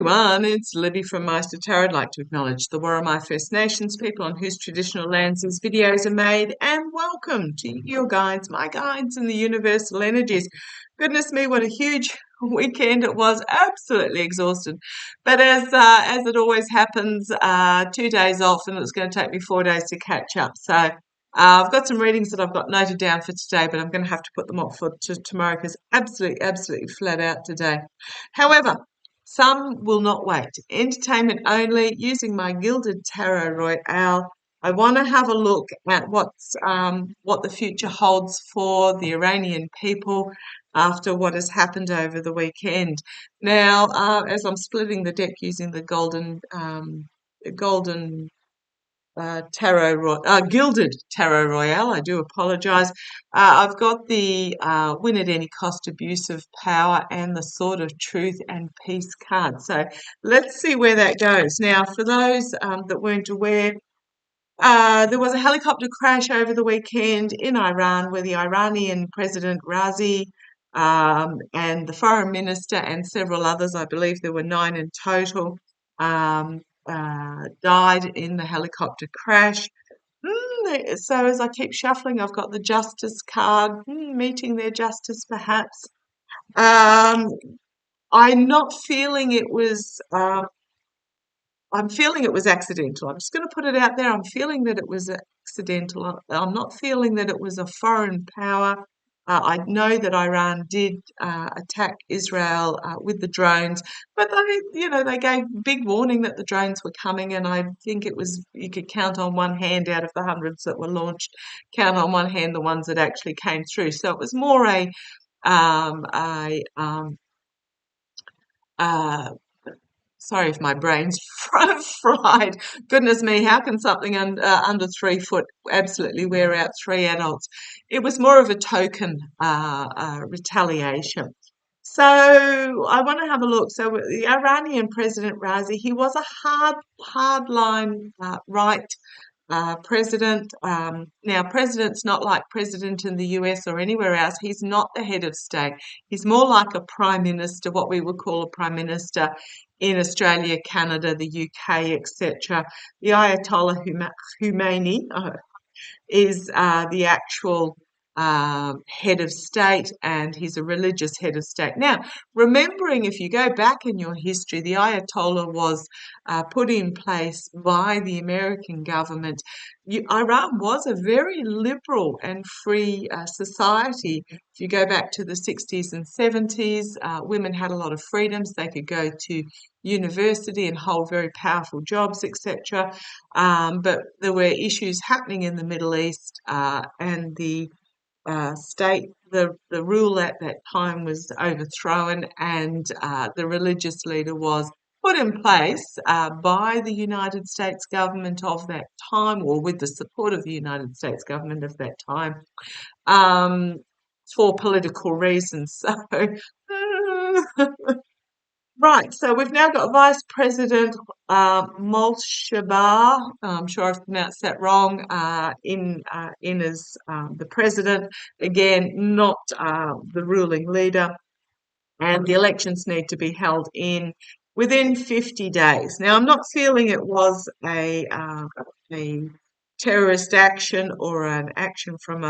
Everyone, it's Libby from maighstirtarot. I'd like to acknowledge the Worimi First Nations people on whose traditional lands these videos are made, and welcome to your guides, my guides, and the universal energies. Goodness me, what a huge weekend it was! Absolutely exhausted, but as it always happens, 2 days off, and it's going to take me 4 days to catch up. So I've got some readings that I've got noted down for today, but I'm going to have to put them off for tomorrow because absolutely flat out today. However, some will not wait. Entertainment only, using my Gilded Tarot Royale. I want to have a look at what the future holds for the Iranian people after what has happened over the weekend. Now, as I'm splitting the deck using the golden Gilded Tarot Royale. I do apologise. I've got the Win at Any Cost Abuse of Power and the Sword of Truth and Peace card. So let's see where that goes. Now, for those that weren't aware, there was a helicopter crash over the weekend in Iran where the Iranian President Raisi and the Foreign Minister and several others, I believe there were 9 in total, died in the helicopter crash. So as I keep shuffling, I've got the Justice card, meeting their justice perhaps. Um, I'm not feeling it was. I'm feeling it was accidental. I'm just going to put it out there. I'm feeling that it was accidental. I'm not feeling that it was a foreign power. I know that Iran did attack Israel with the drones, but they gave big warning that the drones were coming, and I think it was you could count on one hand out of the hundreds that were launched, count on one hand the ones that actually came through. So it was more um, a uh, sorry if my brain's fried. Goodness me, how can something under 3 foot absolutely wear out 3 adults? It was more of a token retaliation. So I want to have a look. So the Iranian President Raisi, he was a hardline right president. Now, president's not like president in the US or anywhere else. He's not the head of state. He's more like a prime minister, what we would call a prime minister in Australia, Canada, the UK, etc. The Ayatollah Khomeini is the actual head of state, and he's a religious head of state. Now, remembering if you go back in your history, the Ayatollah was put in place by the American government. Iran was a very liberal and free society. If you go back to the 60s and 70s, women had a lot of freedoms. They could go to university and hold very powerful jobs, etc. But there were issues happening in the Middle East, and the the rule at that time was overthrown, and the religious leader was put in place by the United States government of that time, or with the support of the United States government of that time, um, for political reasons. So, right, so we've now got Vice President Molshabar, I'm sure I've pronounced that wrong, in as the president. Again, not the ruling leader, and the elections need to be held in within 50 days. Now, I'm not feeling it was a terrorist action or an action from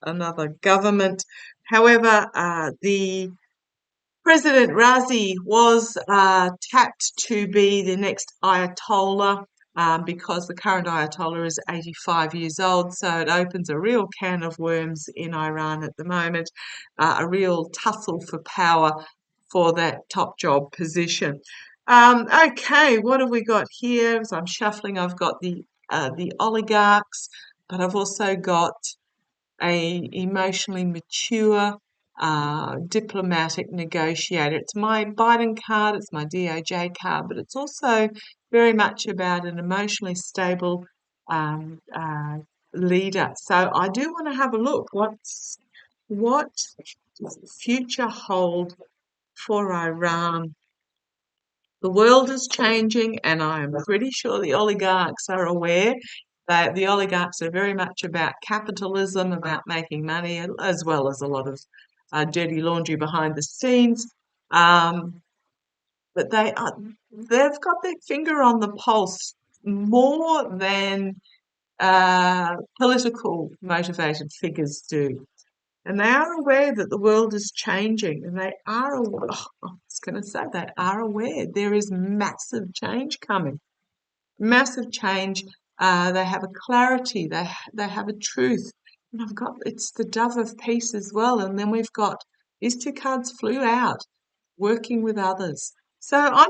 another government. However, the President Raisi was tapped to be the next Ayatollah, because the current Ayatollah is 85 years old. So it opens a real can of worms in Iran at the moment, a real tussle for power for that top job position. Okay, what have we got here? As I'm shuffling, I've got the oligarchs, but I've also got a emotionally mature, diplomatic negotiator. It's my Biden card, it's my DOJ card, but it's also very much about an emotionally stable leader. So I do want to have a look. What does the future hold for Iran? The world is changing, and I am pretty sure the oligarchs are aware that the oligarchs are very much about capitalism, about making money, as well as a lot of dirty laundry behind the scenes. Um, but they've got their finger on the pulse more than political motivated figures do. And they are aware that the world is changing, and they are aware, I was going to say, they are aware there is massive change coming. Massive change. They have a clarity, they have a truth. And it's the Dove of Peace as well. And then we've got these two cards flew out, working with others. So I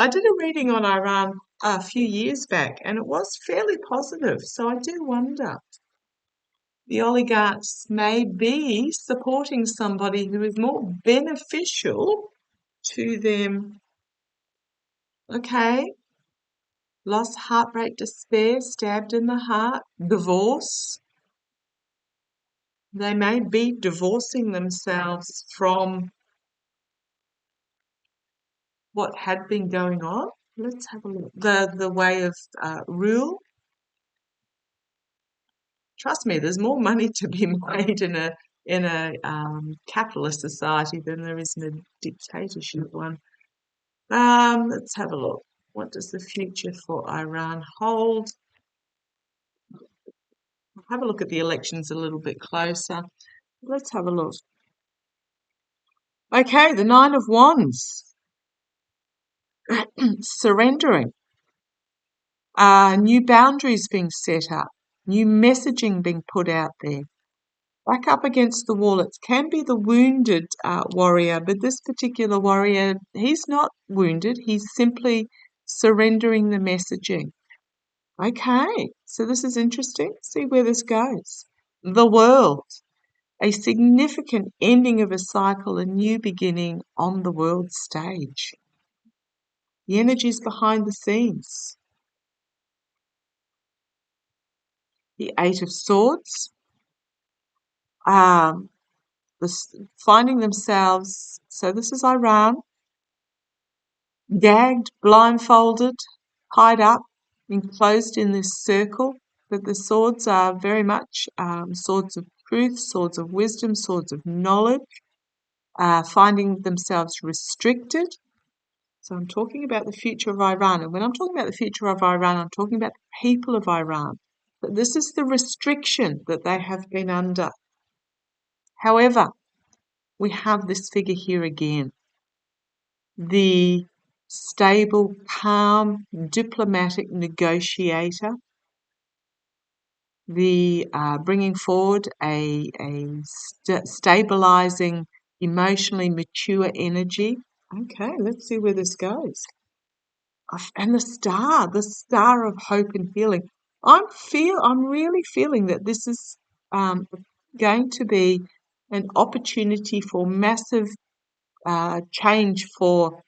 did a reading on Iran a few years back, and it was fairly positive. So I do wonder, the oligarchs may be supporting somebody who is more beneficial to them. Okay, loss, heartbreak, despair, stabbed in the heart, divorce. They may be divorcing themselves from what had been going on. Let's have a look. The way of rule. Trust me, there's more money to be made in a capitalist society than there is in a dictatorship one. Let's have a look. What does the future for Iran hold? Have a look at the elections a little bit closer. Let's have a look. Okay, the Nine of Wands. Surrendering. New boundaries being set up. New messaging being put out there. Back up against the wall. It can be the wounded warrior, but this particular warrior, he's not wounded. He's simply surrendering the messaging. Okay, so this is interesting. See where this goes. The world, a significant ending of a cycle, a new beginning on the world stage. The energies behind the scenes. The Eight of Swords, um, finding themselves, so this is Iran, gagged, blindfolded, tied up, enclosed in this circle. But the swords are very much swords of truth, swords of wisdom, swords of knowledge, finding themselves restricted. So I'm talking about the future of Iran. And when I'm talking about the future of Iran, I'm talking about the people of Iran. But this is the restriction that they have been under. However, we have this figure here again. The stable, calm, diplomatic negotiator, the bringing forward a stabilizing, emotionally mature energy. Okay, let's see where this goes. And the star of hope and healing. I'm really feeling that this is going to be an opportunity for massive change for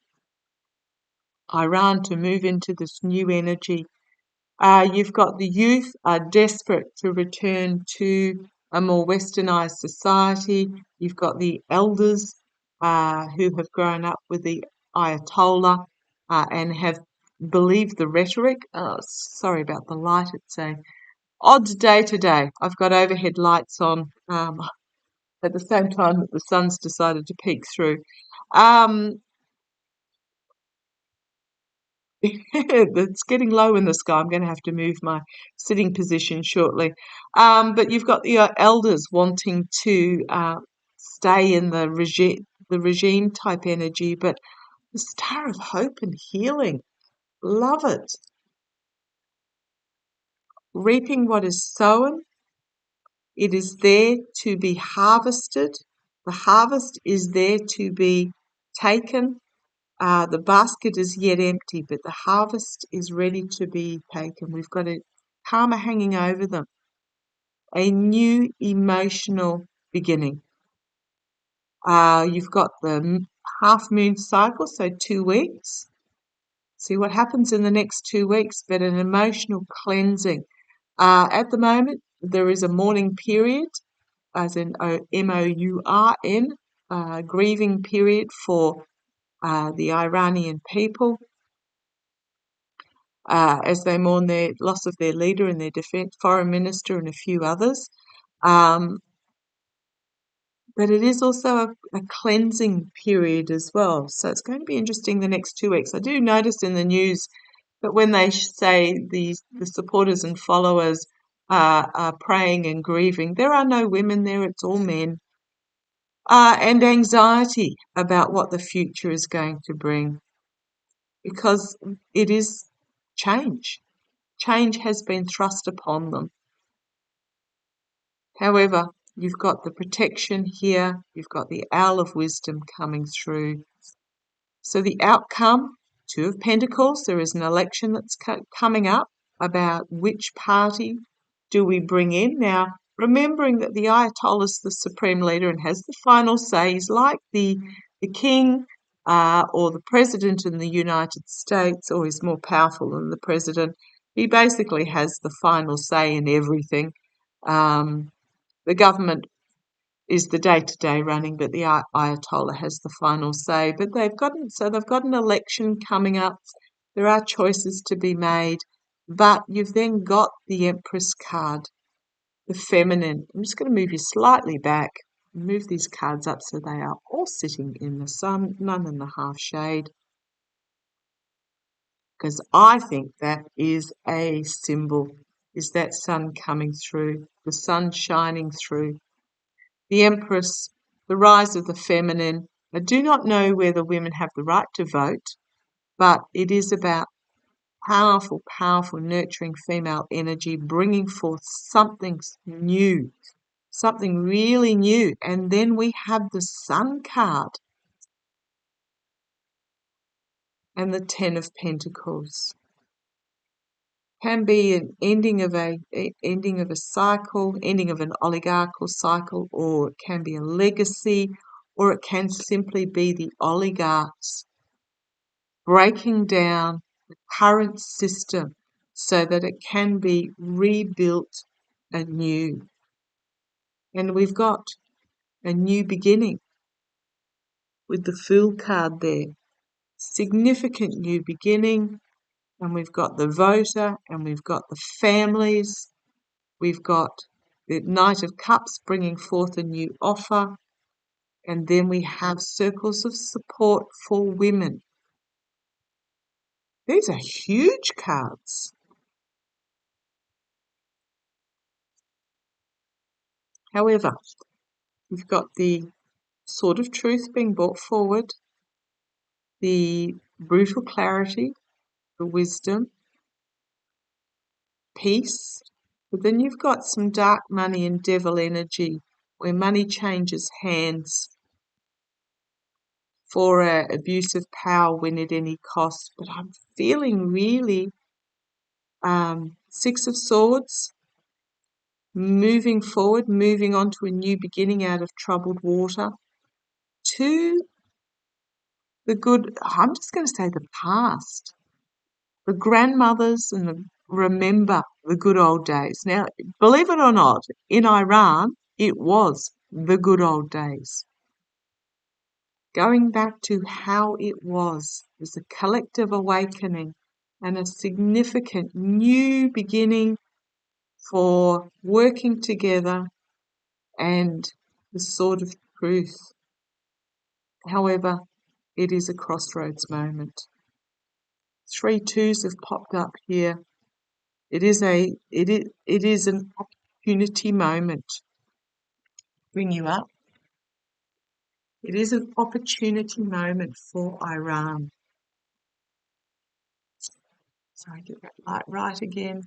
Iran to move into this new energy. You've got the youth are desperate to return to a more westernized society. You've got the elders who have grown up with the Ayatollah and have believed the rhetoric. Oh, sorry about the light. It's a odd day today. I've got overhead lights on at the same time that the sun's decided to peek through. It's getting low in the sky. I'm going to have to move my sitting position shortly. But you've got the elders wanting to stay in the regime type energy, but the star of hope and healing. Love it. Reaping what is sown. It is there to be harvested. The harvest is there to be taken. The basket is yet empty, but the harvest is ready to be taken. We've got a karma hanging over them, a new emotional beginning. You've got the half moon cycle, so 2 weeks. See what happens in the next 2 weeks, but an emotional cleansing. At the moment, there is a mourning period, as in MOURN, grieving period for the Iranian people. As they mourn their loss of their leader and their defense foreign minister and a few others. but it is also a cleansing period as well. So it's going to be interesting the next 2 weeks. I do notice in the news that when they say the supporters and followers are praying and grieving, there are no women there, it's all men. And anxiety about what the future is going to bring, because it is change. Change has been thrust upon them. However, you've got the protection here, you've got the Owl of Wisdom coming through. So the outcome, Two of Pentacles, there is an election that's coming up about which party do we bring in. Now, remembering that the Ayatollah is the supreme leader and has the final say. He's like the king or the president in the United States, or he's more powerful than the president. He basically has the final say in everything. The government is the day-to-day running, but the Ayatollah has the final say. But they've got an election coming up. There are choices to be made, but you've then got the Empress card, the feminine. I'm just going to move you slightly back, move these cards up so they are all sitting in the sun, 9.5 shade, because I think that is a symbol, is that sun coming through, the sun shining through. The Empress, the rise of the feminine. I do not know whether women have the right to vote, but it is about powerful, powerful, nurturing female energy, bringing forth something new, something really new. And then we have the Sun card and the Ten of Pentacles. Can be an ending of a cycle, ending of an oligarchical cycle, or it can be a legacy, or it can simply be the oligarchs breaking down the current system so that it can be rebuilt anew. And we've got a new beginning with the Fool card there. Significant new beginning. And we've got the voter, and we've got the families. We've got the Knight of Cups bringing forth a new offer. And then we have circles of support for women. These are huge cards. However, we've got the Sword of Truth being brought forward, the brutal clarity, the wisdom, peace. But then you've got some dark money and devil energy, where money changes hands for abuse of power when at any cost. But I'm feeling really Six of Swords, moving forward, moving on to a new beginning out of troubled water, to the good, I'm just going to say the past, the grandmothers and remember the good old days. Now, believe it or not, in Iran, it was the good old days. Going back to how it was a collective awakening and a significant new beginning for working together and the Sword of Truth. However, it is a crossroads moment. 3 twos have popped up here. It is an opportunity moment. Bring you up. It is an opportunity moment for Iran. Sorry, get that light right again.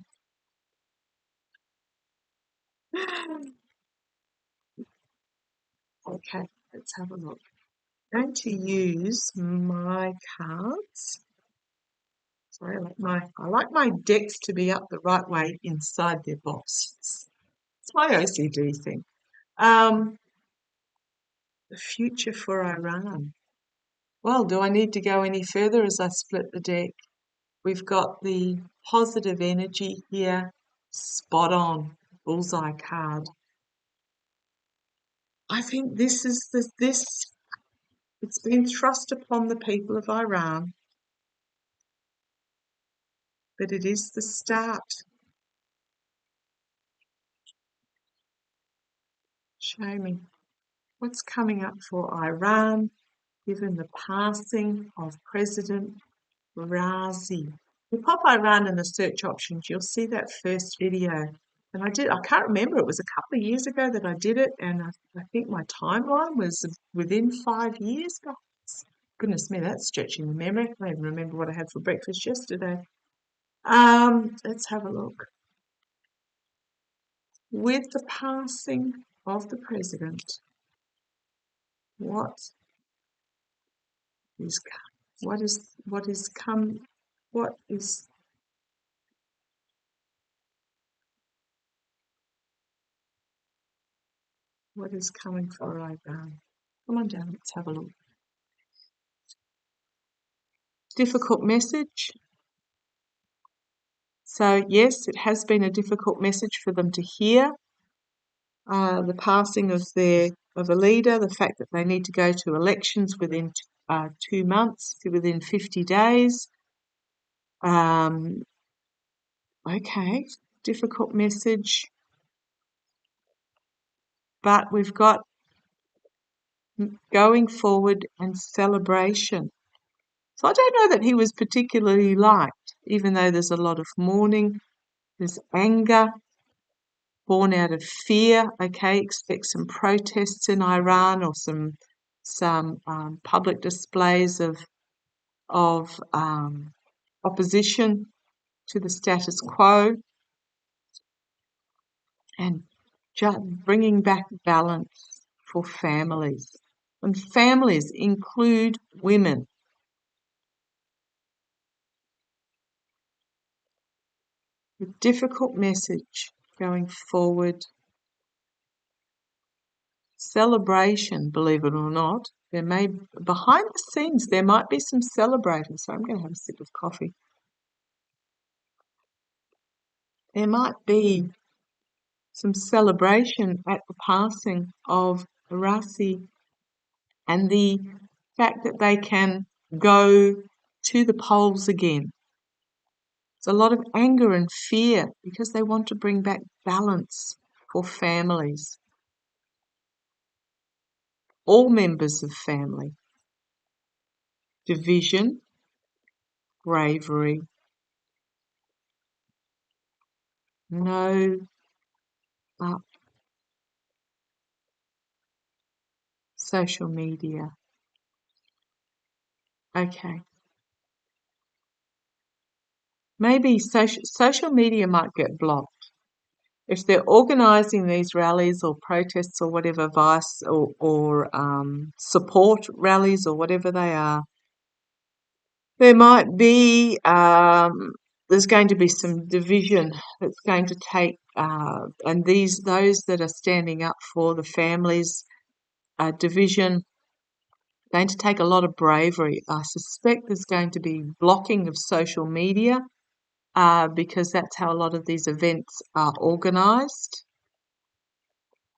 Okay, let's have a look. I'm going to use my cards. Sorry, I like my decks to be up the right way inside their boxes. It's my OCD thing. The future for Iran. Well, do I need to go any further as I split the deck? We've got the positive energy here, spot on, bullseye card. I think this is it's been thrust upon the people of Iran, but it is the start. Show me. What's coming up for Iran given the passing of President Raisi? You pop Iran in the search options, you'll see that first video. And I can't remember, it was a couple of years ago that I did it, and I think my timeline was within 5 years. Goodness me, that's stretching the memory. I don't even remember what I had for breakfast yesterday. Let's have a look. With the passing of the president, what is what is what is come what is what is coming for Iran? Come on down, let's have a look. Difficult message. So yes, it has been a difficult message for them to hear. The passing of a leader, the fact that they need to go to elections within 2 months, within 50 days. Okay, difficult message, but we've got going forward and celebration. So I don't know that he was particularly liked, even though there's a lot of mourning, there's anger born out of fear. Okay, expect some protests in Iran or some public displays of opposition to the status quo, and just bringing back balance for families. And families include women. A difficult message going forward. Celebration, believe it or not. Behind the scenes, there might be some celebrating. So I'm going to have a sip of coffee. There might be some celebration at the passing of Raisi and the fact that they can go to the polls again. There's a lot of anger and fear because they want to bring back balance for families, all members of family. Division, bravery, no social media. Okay. Maybe social media might get blocked. If they're organising these rallies or protests or whatever, vice or support rallies or whatever they are, there might be, there's going to be some division that's going to take, and those that are standing up for the families, division, going to take a lot of bravery. I suspect there's going to be blocking of social media because that's how a lot of these events are organised.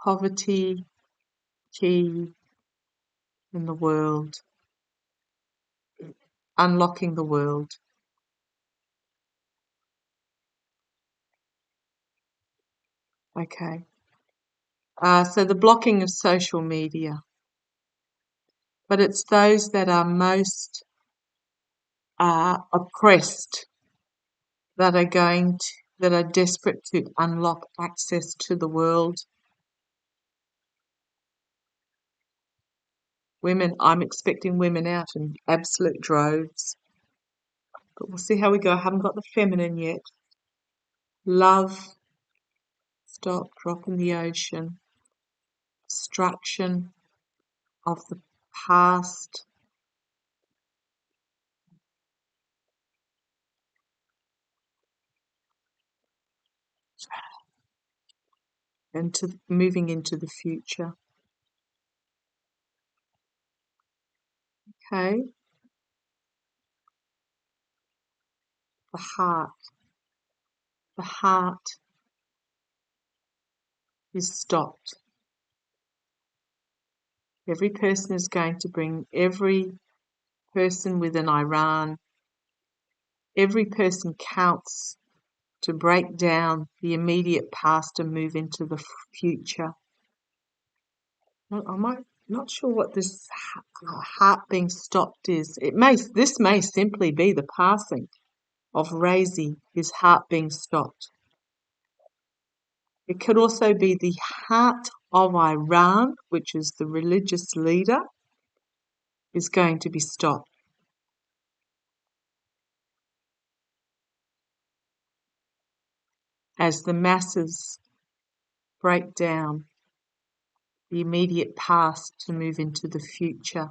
Poverty, key in the world, unlocking the world. Okay. So the blocking of social media. But it's those that are most oppressed that are desperate to unlock access to the world. Women, I'm expecting women out in absolute droves. But we'll see how we go. I haven't got the feminine yet. Love, stop, drop in the ocean. Destruction of the past. And moving into the future. Okay. The heart. The heart is stopped. Every person is going to bring every person within Iran. Every person counts to break down the immediate past and move into the future. I might Not sure what this heart being stopped is. This may simply be the passing of Raisi, his heart being stopped. It could also be the heart of Iran, which is the religious leader, is going to be stopped. As the masses break down the immediate past to move into the future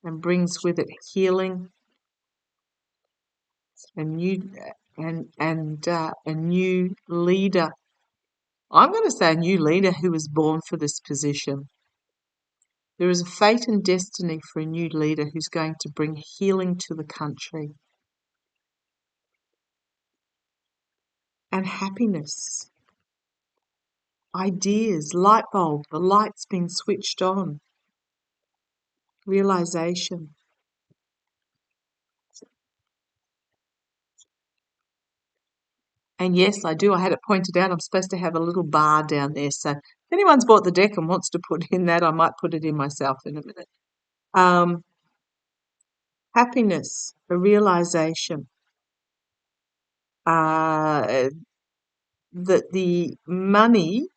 and brings with it healing, a new a new leader. I'm going to say a new leader who was born for this position. There is a fate and destiny for a new leader who's going to bring healing to the country and happiness, ideas, light bulb, the light's been switched on, realization. And yes, I do. I had it pointed out. I'm supposed to have a little bar down there. So if anyone's bought the deck and wants to put in that, I might put it in myself in a minute. Happiness, a realization that the money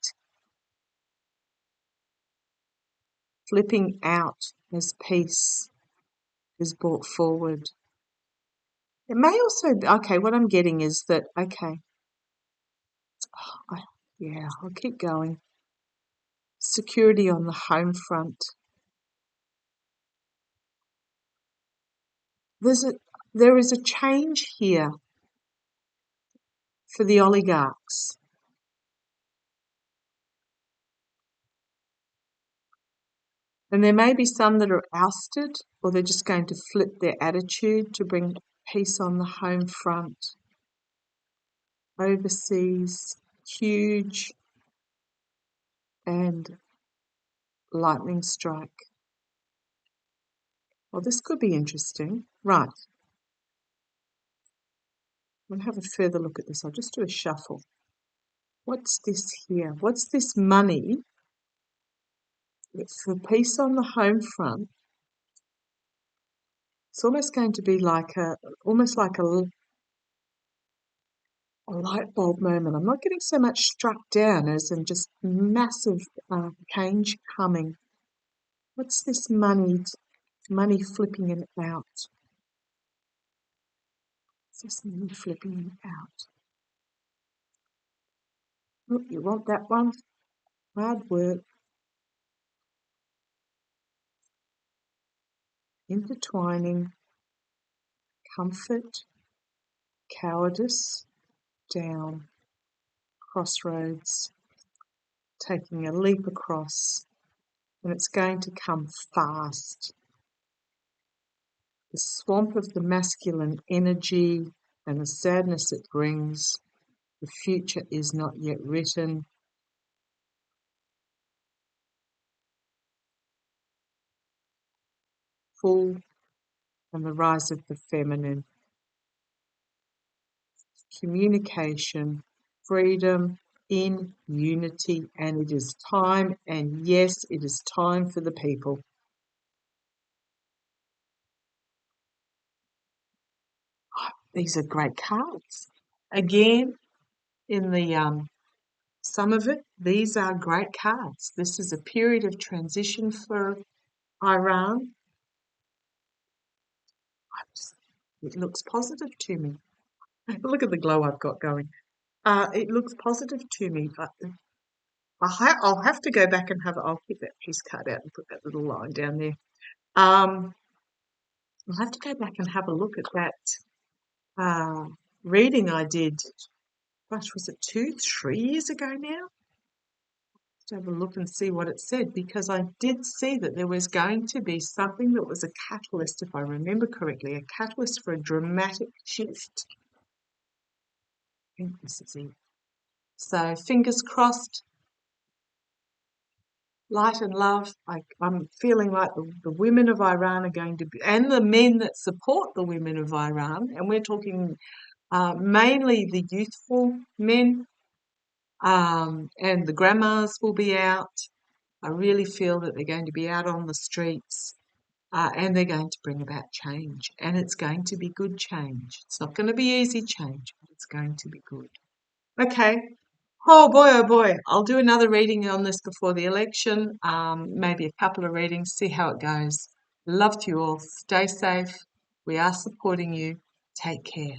flipping out as peace is brought forward. It may also be, okay, what I'm getting is that, okay, yeah, I'll keep going. Security on the home front. There is a change here for the oligarchs. And there may be some that are ousted, or they're just going to flip their attitude to bring peace on the home front. Overseas, huge and lightning strike. Well, this could be interesting. Right. We'll have a further look at this. I'll just do a shuffle. What's this here? What's this money for peace on the home front? It's almost going to be like almost like a light bulb moment. I'm not getting so much struck down as in just massive change coming. What's this money flipping it out? What's this money flipping it out? Oh, you want that one? Hard work. Intertwining. Comfort. Cowardice. Down. Crossroads. Taking a leap across. And it's going to come fast. The swamp of the masculine energy and the sadness it brings. The future is not yet written. Full and the rise of the feminine. Communication, freedom, in unity, and it is time, and yes, it is time for the people. These are great cards. Again, in the some of it, these are great cards. This is a period of transition for Iran. It looks positive to me. Look at the glow I've got going. It looks positive to me, but I'll have to go back and I'll keep that piece cut out and put that little line down there. I'll have to go back and have a look at that reading I did. Gosh, was it 3 years ago now? To have a look and see what it said, because I did see that there was going to be something that was a catalyst, if I remember correctly, a catalyst for a dramatic shift. I think this is it. So fingers crossed, light and love. I'm feeling like the women of Iran are going to be, and the men that support the women of Iran, and we're talking mainly the youthful men, and the grandmas will be out. I really feel that they're going to be out on the streets and they're going to bring about change. And it's going to be good change. It's not going to be easy change, but it's going to be good. Okay. Oh boy. I'll do another reading on this before the election, maybe a couple of readings, see how it goes. Love to you all. Stay safe. We are supporting you. Take care.